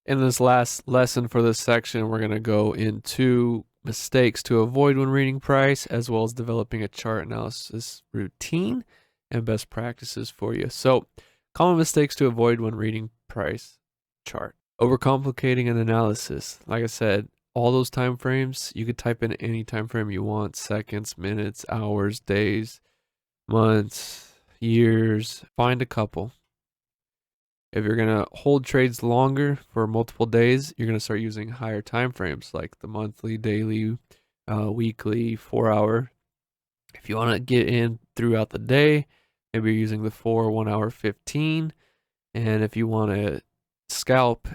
In this last lesson for this section, we're going to go into mistakes to avoid when reading price, as well as developing a chart analysis routine and best practices for you. So, common mistakes to avoid when reading price chart. Overcomplicating an analysis. Like I said, all those time frames, you could type in any time frame you want, seconds, minutes, hours, days, months, years. Find a couple. If you're going to hold trades longer for multiple days, you're going to start using higher time frames like the monthly, daily, weekly, 4 hour. If you want to get in throughout the day, maybe you're using the 1 hour 15. And if you want to scalp,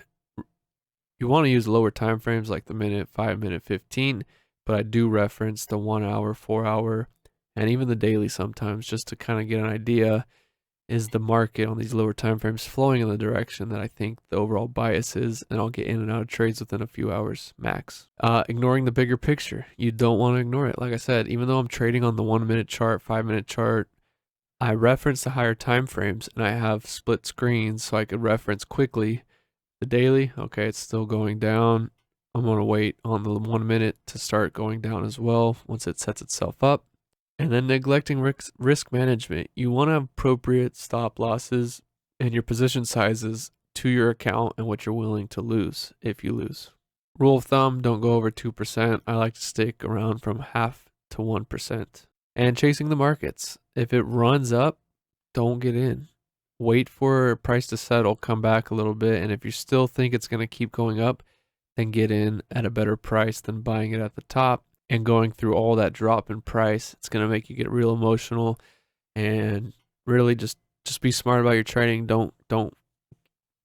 you want to use lower time frames like the minute, 5 minute, 15. But I do reference the 1 hour, 4 hour, and even the daily sometimes just to kind of get an idea. Is the market on these lower time frames flowing in the direction that I think the overall bias is, and I'll get in and out of trades within a few hours max. Ignoring the bigger picture. You don't want to ignore it. Like I said, even though I'm trading on the 1 minute chart, 5 minute chart, I reference the higher time frames and I have split screens so I could reference quickly the daily. Okay, it's still going down. I'm going to wait on the 1 minute to start going down as well once it sets itself up. And then neglecting risk management. You want to have appropriate stop losses and your position sizes to your account and what you're willing to lose if you lose. Rule of thumb, don't go over 2%. I like to stick around from half to 1%. And chasing the markets. If it runs up, don't get in. Wait for price to settle, come back a little bit. And if you still think it's going to keep going up, then get in at a better price than buying it at the top. And going through all that drop in price, it's going to make you get real emotional, and really just be smart about your trading. Don't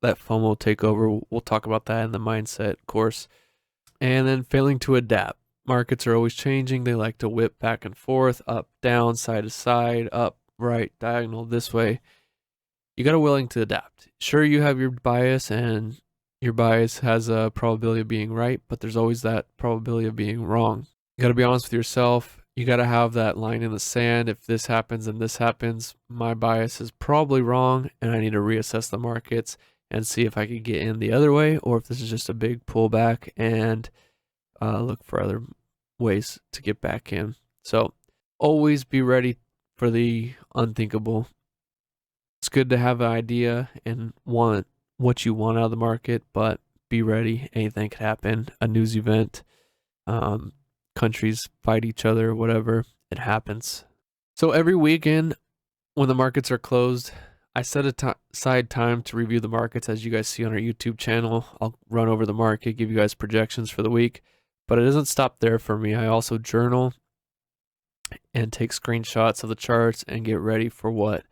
let FOMO take over. We'll talk about that in the mindset course. And then failing to adapt. Markets are always changing. They like to whip back and forth, up, down, side to side, up, right, diagonal, this way. You got to willing to adapt. Sure, you have your bias, and your bias has a probability of being right, but there's always that probability of being wrong. You got to be honest with yourself. You got to have that line in the sand. If this happens and this happens, my bias is probably wrong, and I need to reassess the markets and see if I could get in the other way, or if this is just a big pullback, and look for other ways to get back in. So always be ready for the unthinkable. It's good to have an idea and want what you want out of the market, but be ready. Anything could happen. A news event, countries fight each other, whatever, it happens. So every weekend when the markets are closed, I set aside time to review the markets. As you guys see on our YouTube channel, I'll run over the market, give you guys projections for the week, but it doesn't stop there for me. I also journal and take screenshots of the charts and get ready for what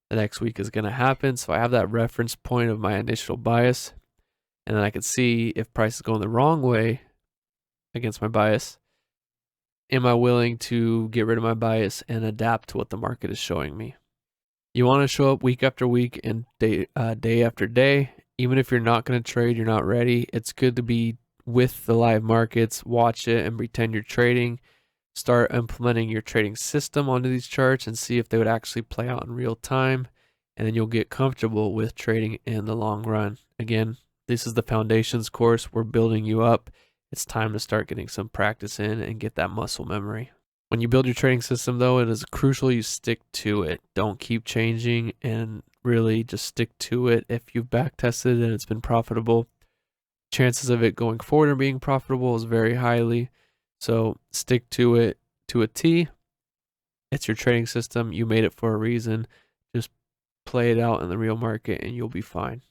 the next week is going to happen. So I have that reference point of my initial bias, and then I can see if price is going the wrong way against my bias. Am I willing to get rid of my bias and adapt to what the market is showing me? You want to show up week after week and day after day. Even if you're not going to trade, you're not ready, it's good to be with the live markets, watch it and pretend you're trading. Start implementing your trading system onto these charts and see if they would actually play out in real time. And then you'll get comfortable with trading in the long run. Again, this is the foundations course. We're building you up. It's time to start getting some practice in and get that muscle memory. When you build your trading system, though, it is crucial you stick to it. Don't keep changing, and really just stick to it. If you've back tested and it's been profitable, chances of it going forward and being profitable is very highly. So stick to it to a T. It's your trading system. You made it for a reason. Just play it out in the real market and you'll be fine.